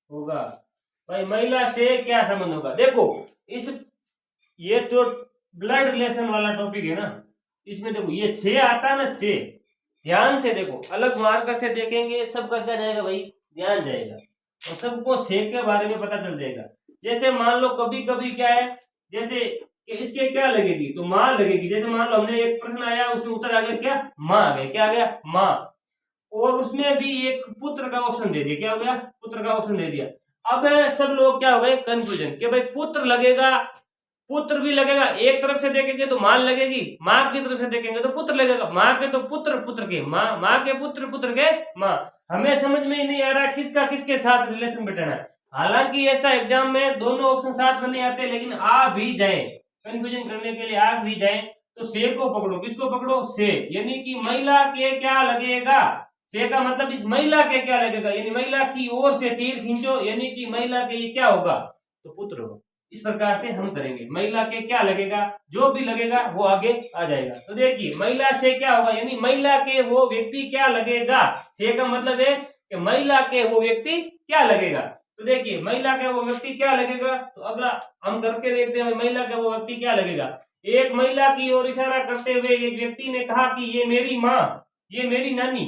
होगा। भाई महिला से क्या संबंध होगा, देखो ये तो ब्लड रिलेशन वाला टॉपिक है ना, इसमें देखो ये से आता है ना, से ध्यान से देखो, अलग मार्कर से देखेंगे सबका क्या जाएगा भाई, ध्यान जाएगा और सबको से के बारे में पता चल जाएगा। जैसे मान लो कभी कभी क्या है, जैसे कि इसके क्या लगेगी, तो माँ लगेगी। जैसे मान लो हमने एक प्रश्न आया उसमें उत्तर आ गया क्या, माँ आ गया, क्या आ गया, माँ, और उसमें भी एक पुत्र का ऑप्शन दे दिया, क्या हो गया, पुत्र का ऑप्शन दे दिया। अब सब लोग क्या हो गए, कंफ्यूजन कि भाई पुत्र लगेगा, पुत्र भी लगेगा, एक तरफ से देखेंगे तो मां लगेगी, मां की तरफ से देखेंगे तो पुत्र लगेगा, मां के तो पुत्र, पुत्र के मां, मां के पुत्र, पुत्र के मां। हमें समझ में ही नहीं आ रहा किसका किसके साथ रिलेशन बैठाना है। हालांकि ऐसा एग्जाम में दोनों ऑप्शन साथ में नहीं आते, लेकिन आ भी जाए, कंफ्यूजन करने के लिए आ भी जाए तो से को पकड़ो, किसको पकड़ो, से, यानी कि महिला के क्या लगेगा, से का मतलब इस महिला के क्या लगेगा, यानी महिला की ओर से तीर खींचो, यानी कि महिला के ये क्या होगा, तो पुत्र होगा। इस प्रकार से हम करेंगे, महिला के क्या लगेगा, जो भी लगेगा वो आगे आ जाएगा। तो देखिए महिला से क्या होगा, यानी महिला के वो व्यक्ति क्या लगेगा, से का मतलब है कि महिला के वो व्यक्ति क्या लगेगा। तो देखिए महिला के वो व्यक्ति क्या लगेगा, तो अगला हम करके देखते हैं, महिला के वो व्यक्ति क्या लगेगा। एक महिला की ओर इशारा करते हुए एक व्यक्ति ने कहा कि ये मेरी माँ, ये मेरी नानी,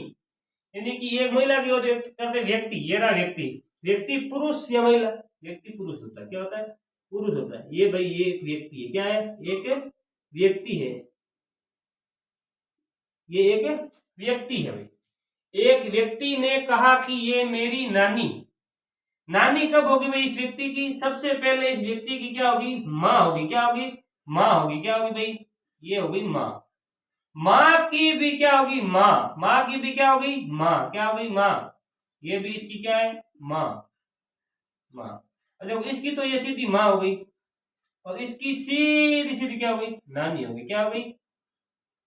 यानी कि एक महिला की ओर करते व्यक्ति, ये रहा व्यक्ति, व्यक्ति पुरुष या महिला, व्यक्ति पुरुष होता है, क्या होता है, पुरुष होता है। ये भाई ये एक व्यक्ति है, क्या है, एक व्यक्ति है, ये एक व्यक्ति है भाई। एक व्यक्ति ने कहा कि ये मेरी नानी, नानी कब होगी भाई इस व्यक्ति की, सबसे पहले इस व्यक्ति की क्या होगी, माँ होगी, क्या होगी, माँ होगी, क्या होगी भाई, ये होगी माँ। माँ की भी क्या होगी, माँ, माँ की भी क्या होगी, माँ, क्या होगी, माँ, ये भी इसकी क्या है, माँ, माँ। देखो इसकी तो ये सीधी माँ हो गई और इसकी सीधी सीधी क्या हो गई, नानी हो गई, क्या हो गई,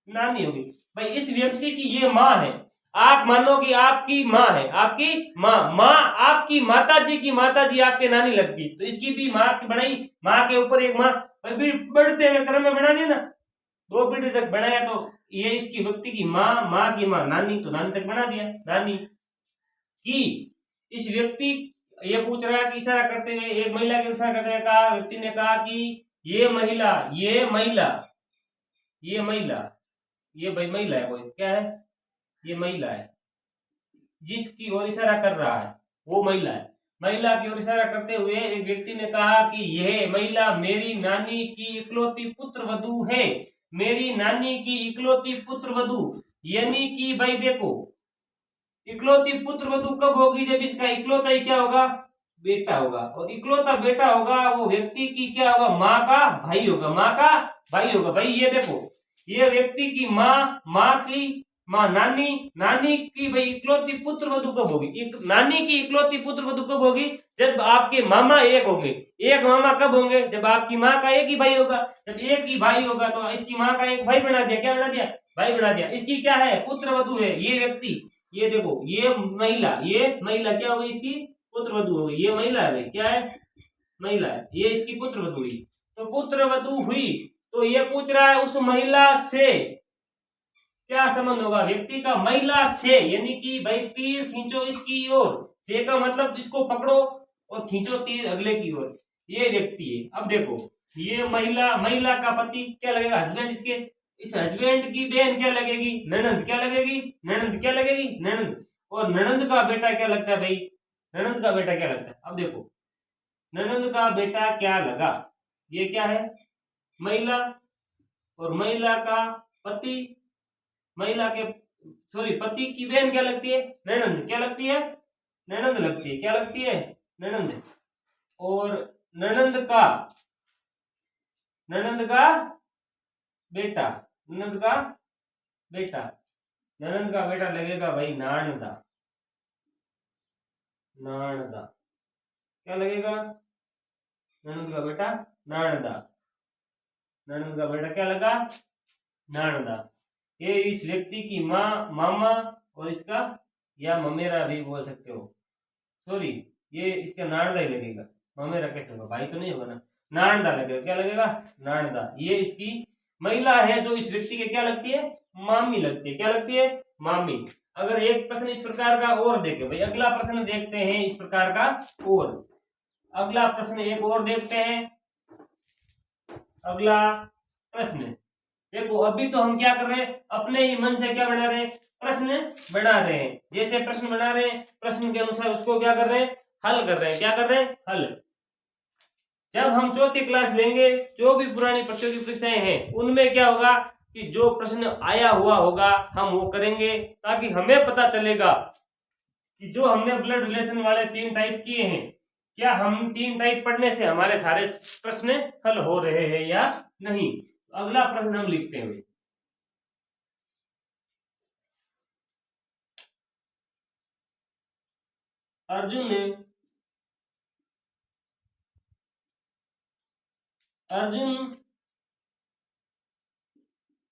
नानी हो गई। भाई इस व्यक्ति की ये माँ है, आप मानो कि आपकी माँ है, आपकी माँ, माँ आपकी माता जी की माता जी आपके नानी लगती, तो इसकी भी माँ की बनाई, माँ के ऊपर एक माँ, बढ़ते हुए क्रम में बना दिया ना, 2 पीढ़ी तक बनाया, तो ये इसकी व्यक्ति की माँ, माँ की माँ नानी, तो नानी तक बना दिया, नानी की। इस व्यक्ति ये पूछ रहा है कि इशारा करते हुए एक महिला के इशारा करते हुए कहा, व्यक्ति ने कहा कि ये महिला, ये महिला, ये महिला, ये भाई महिला है, कोई क्या है, ये महिला है, जिसकी ओर इशारा कर रहा है वो महिला है। महिला की ओर इशारा करते हुए एक व्यक्ति ने कहा कि यह महिला मेरी नानी की इकलौती पुत्र वधू है, मेरी नानी की इकलौती पुत्र वधू, यानी कि भाई देखो इकलौती पुत्र वधू कब होगी, जब इसका इकलौता ही क्या होगा, बेटा होगा, और इकलौता बेटा होगा वो व्यक्ति की क्या होगा, माँ का भाई होगा, माँ का भाई होगा। भाई ये देखो ये व्यक्ति की माँ, माँ की माँ नानी, नानी की भाई इकलौती पुत्र वधु कब होगी? नानी की इकलौती पुत्र वधु कब होगी? जब आपके मामा एक होंगे। एक मामा कब होंगे? जब आपकी माँ का एक ही भाई होगा। जब एक ही भाई होगा तो इसकी माँ का एक भाई बना दिया। क्या बना दिया? भाई बना दिया। इसकी क्या है? पुत्र वधु है। ये व्यक्ति, ये देखो, ये महिला क्या होगी? इसकी पुत्र वधु होगी। ये महिला है भाई, क्या है? महिला है। ये इसकी पुत्र वधु हुई। तो पुत्र वधु हुई तो ये पूछ रहा है उस महिला से क्या संबंध होगा? व्यक्ति का महिला से, यानी कि भाई तीर खींचो इसकी ओर। से का मतलब इसको पकड़ो और खींचो तीर अगले की ओर। ये व्यक्ति है। अब देखो, ये महिला का पति क्या लगेगा? हस्बैंड। इसके इस हस्बैंड की बहन क्या लगेगी? ननंद। क्या लगेगी? ननंद। क्या लगेगी? ननंद। और ननंद का बेटा क्या लगता है भाई? ननंद का बेटा क्या लगता है? अब देखो, ननंद का बेटा क्या लगा? ये क्या है? महिला। और महिला का पति, महिला के सॉरी पति की बहन क्या लगती है? ननंद। क्या लगती है? ननंद लगती है। क्या लगती है? ननंद। और ननंद का बेटा, ननंद का बेटा, ननंद का बेटा लगेगा भाई नानदा। नानदा क्या लगेगा? ननंद का बेटा नानदा। ननंद का बेटा क्या लगा? नानदा। ये इस व्यक्ति की माँ, मामा, और इसका या ममेरा भी बोल सकते हो। सॉरी, ये इसका नानदा ही लगेगा। ममेरा कैसे होगा? भाई तो नहीं होगा ना। नानदा लगेगा। क्या लगेगा? नानदा। ये इसकी महिला है जो इस व्यक्ति के क्या लगती है? मामी लगती है। क्या लगती है? मामी। अगर एक प्रश्न इस प्रकार का और देखे भाई, अगला प्रश्न देखते हैं इस प्रकार का। और अगला प्रश्न एक और देखते हैं। अगला प्रश्न देखो, अभी तो हम क्या कर रहे हैं? अपने ही मन से क्या बना रहे हैं? प्रश्न बना रहे हैं। जैसे प्रश्न बना रहे हैं, प्रश्न के अनुसार उसको क्या कर रहे हैं? हल कर रहे हैं। क्या कर रहे हैं? हल। जब हम चौथी क्लास लेंगे, जो भी पुरानी प्रतियोगी परीक्षाएं हैं उनमें क्या होगा कि जो प्रश्न आया हुआ होगा हम वो करेंगे, ताकि हमें पता चलेगा कि जो हमने ब्लड रिलेशन वाले 3 टाइप किए हैं, क्या हम 3 टाइप पढ़ने से हमारे सारे प्रश्न हल हो रहे हैं या नहीं। अगला प्रश्न हम लिखते हैं। अर्जुन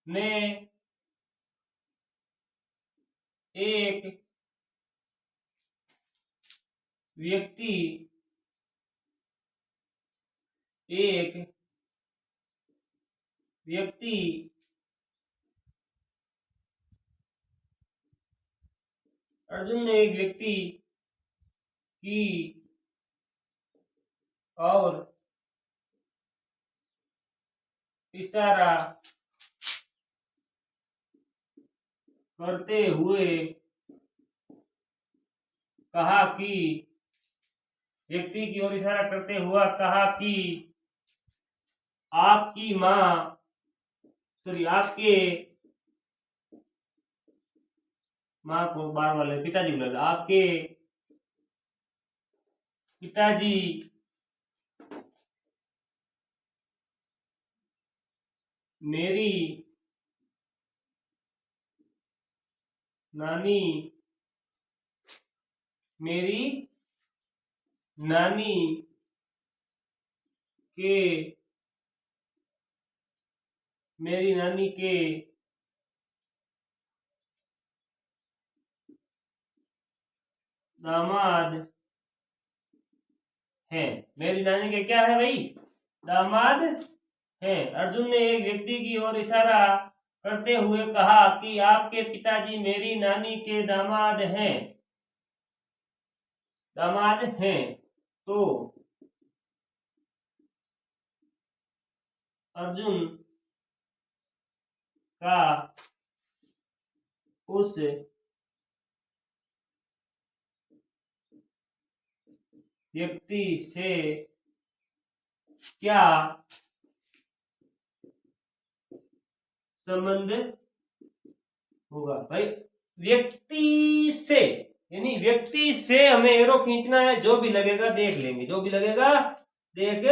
ने एक व्यक्ति अर्जुन ने एक व्यक्ति की और इशारा करते हुए कहा कि व्यक्ति की ओर इशारा करते हुआ कहा कि आपकी माँ सॉरी आपके माँ को बार वाले पिताजी बोला, आपके पिताजी मेरी नानी के दामाद हैं। मेरी नानी के क्या है भाई? दामाद हैं। अर्जुन ने एक व्यक्ति की ओर इशारा करते हुए कहा कि आपके पिताजी मेरी नानी के दामाद हैं। तो अर्जुन का उस व्यक्ति से क्या संबंध होगा? भाई व्यक्ति से, यानी व्यक्ति से हमें एरो खींचना है। जो भी लगेगा देख लेंगे, जो भी लगेगा देख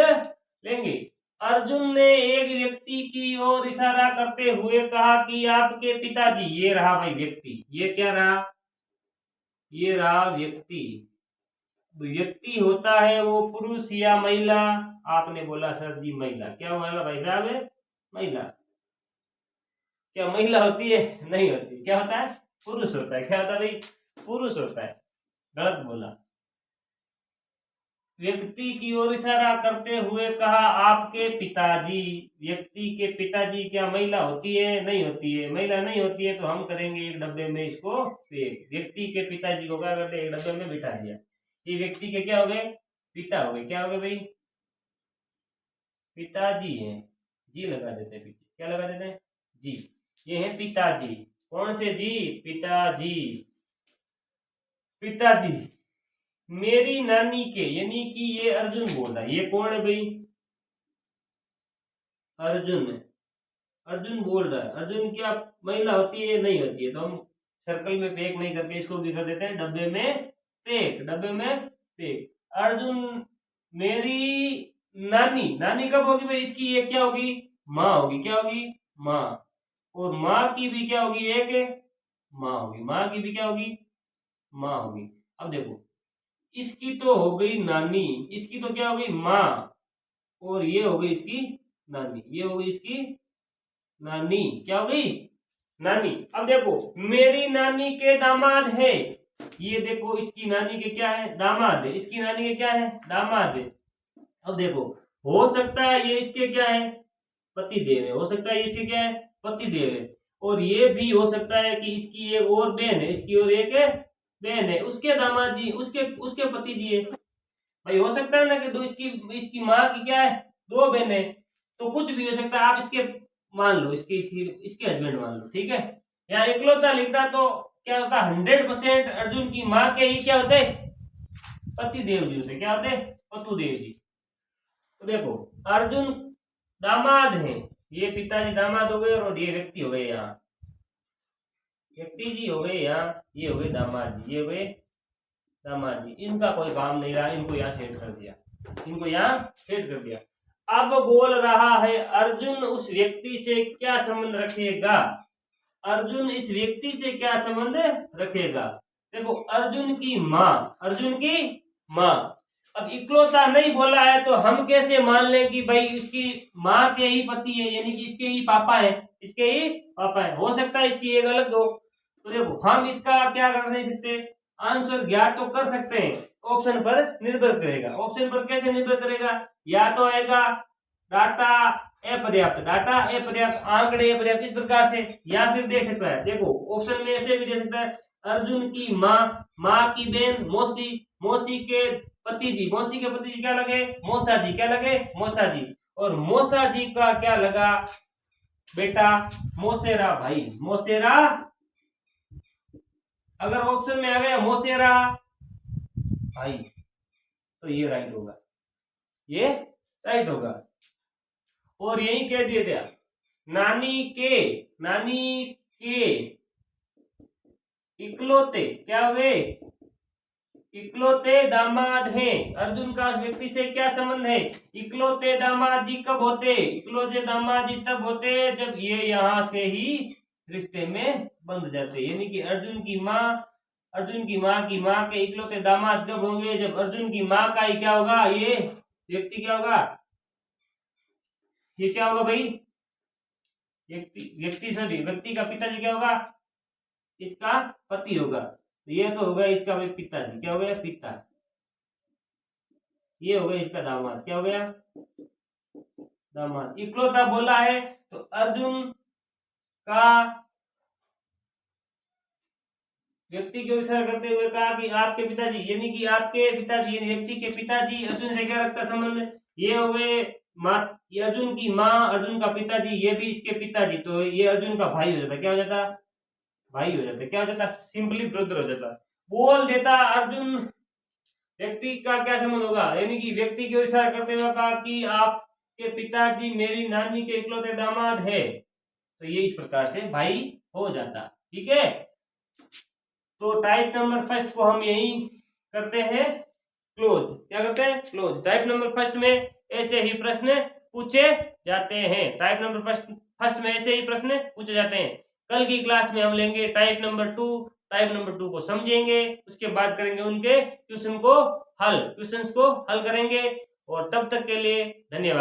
लेंगे। अर्जुन ने एक व्यक्ति की ओर इशारा करते हुए कहा कि आपके पिताजी, ये रहा भाई व्यक्ति, ये क्या रहा, ये रहा व्यक्ति। व्यक्ति होता है वो पुरुष या महिला, आपने बोला सर जी महिला, क्या बोला भाई साहब, महिला। क्या महिला होती है? नहीं होती। क्या होता है? पुरुष होता है। क्या होता है भाई? पुरुष होता है। गलत बोला। व्यक्ति की ओर इशारा करते हुए कहा आपके पिताजी। व्यक्ति के पिताजी क्या महिला होती है? नहीं होती है। महिला नहीं होती है तो हम करेंगे एक डब्बे में इसको पैक। व्यक्ति के पिताजी को क्या करते हैं? एक डब्बे में बिठा दिया। ये व्यक्ति के क्या हो गए? पिता हो गए। क्या हो गए भाई? पिताजी हैं। जी लगा देते हैं पीछे। क्या लगा देते हैं? जी। ये है पिताजी। कौन से जी? पिताजी। पिताजी मेरी नानी के, यानी कि ये अर्जुन बोल रहा है। ये कौन है भाई? अर्जुन है। अर्जुन बोल रहा है। अर्जुन क्या महिला होती है? नहीं होती है। तो हम सर्कल में पैक नहीं करके इसको भी कर देते हैं डब्बे में पैक। डब्बे में पैक। अर्जुन मेरी नानी। नानी कब होगी भाई इसकी? ये क्या होगी? माँ होगी। क्या होगी? माँ। और माँ की भी क्या होगी? एक माँ होगी। माँ की भी क्या होगी? माँ होगी। अब देखो, इसकी तो हो गई नानी, इसकी तो क्या हो गई? माँ। और ये हो गई इसकी नानी, ये हो गई इसकी नानी। क्या हो गई? नानी। अब देखो, मेरी नानी के दामाद है। ये देखो, इसकी नानी के क्या है? दामाद है। इसकी नानी के क्या है? दामाद है। अब देखो, हो सकता है ये इसके क्या है? पति देव है। हो सकता है ये इसके क्या है? पति देव है। और ये भी हो सकता है कि इसकी एक और बहन है। इसकी और एक बहन है। उसके दामाद जी, उसके उसके पति जी है। भाई हो सकता है ना कि दो, इसकी इसकी माँ की क्या है? दो बहनें। तो कुछ भी हो सकता है। आप इसके मान लो, इसके हस्बैंड मान लो, ठीक है। यहाँ इकलौता लिखता तो क्या होता? 100% अर्जुन की माँ के ही क्या होते? पति देव जी होते। क्या होते? पतु देव जी। तो देखो, अर्जुन दामाद है। ये पिताजी दामाद हो गए और ये व्यक्ति हो गए यहाँ। व्यक्ति जी हो गए यहाँ, ये हो गए दामाद जी, ये हो गए दामाद जी। इनका कोई काम नहीं रहा, इनको यहाँ सेट कर दिया। इनको यहाँ सेट कर दिया। अब बोल रहा है अर्जुन उस व्यक्ति से क्या संबंध रखेगा? अर्जुन इस व्यक्ति से क्या संबंध रखेगा? देखो, अर्जुन की माँ, अर्जुन की माँ। अब इकलौता नहीं बोला है तो हम कैसे मान लें कि भाई इसकी माँ के ही पति है, यानी कि इसके ही पापा है। इसके ही पापा है। हो सकता है इसकी एक अलग हो। तो देखो, हम इसका क्या कर नहीं सकते? आंसर ज्ञात तो कर सकते हैं, ऑप्शन पर निर्भर करेगा। ऑप्शन पर कैसे निर्भर करेगा? या तो आएगा डाटा अपर्याप्त, डाटा अपर्याप्त, आंकड़े अपर्याप्त, इस प्रकार से। या फिर देख सकता है, देखो ऑप्शन में ऐसे भी दे सकता है अर्जुन की माँ, माँ की बहन मौसी, मौसी के पति जी, मौसी के पति जी क्या लगे? मौसा जी। क्या लगे? मौसा जी। और मौसा जी का क्या लगा बेटा? मौसेरा भाई। मौसेरा। अगर ऑप्शन में आ गया मौसेरा भाई तो ये राइट होगा। ये राइट होगा। और यही कह दिया गया नानी के इकलौते क्या हो गए? इकलौते दामाद हैं। अर्जुन का उस व्यक्ति से क्या संबंध है? इकलौते दामाद जी कब होते? इकलौते दामाद जी तब होते जब ये यहां से ही रिश्ते में बंध जाते। यानी कि अर्जुन की माँ के इकलौते दामाद कब होंगे? जब अर्जुन की माँ का ही क्या होगा? ये व्यक्ति क्या होगा? ये क्या होगा भाई? व्यक्ति का पिताजी क्या होगा? इसका पति होगा। तो ये तो होगा इसका भाई पिताजी। क्या हो गया? पिता। ये हो गया इसका दामाद। क्या हो गया? दामाद। इकलौता बोला है तो अर्जुन का व्यक्ति के विषय करते हुए कहा कि आपके पिताजी, यानी कि आपके पिताजी, व्यक्ति के पिताजी अर्जुन से क्या रखता संबंध? ये हो गए माँ, ये अर्जुन की माँ, अर्जुन का पिताजी, ये भी इसके पिताजी। तो ये अर्जुन का भाई हो जाता। क्या हो जाता? भाई हो जाता। क्या हो जाता? सिंपली ब्रदर हो जाता। बोल देता अर्जुन व्यक्ति का क्या संबंध होगा? यानी कि व्यक्ति के विषय करते हुए कहा कि आपके पिताजी मेरी नानी के इकलौते दामाद है। तो ये इस प्रकार से भाई हो जाता। ठीक है। तो टाइप नंबर फर्स्ट को हम यही करते हैं क्लोज। क्या करते हैं? क्लोज। टाइप नंबर फर्स्ट में ऐसे ही प्रश्न पूछे जाते हैं। टाइप नंबर फर्स्ट में ऐसे ही प्रश्न पूछे जाते हैं। कल की क्लास में हम लेंगे टाइप नंबर 2। टाइप नंबर 2 को समझेंगे, उसके बाद करेंगे उनके क्वेश्चंस को हल करेंगे। और तब तक के लिए धन्यवाद।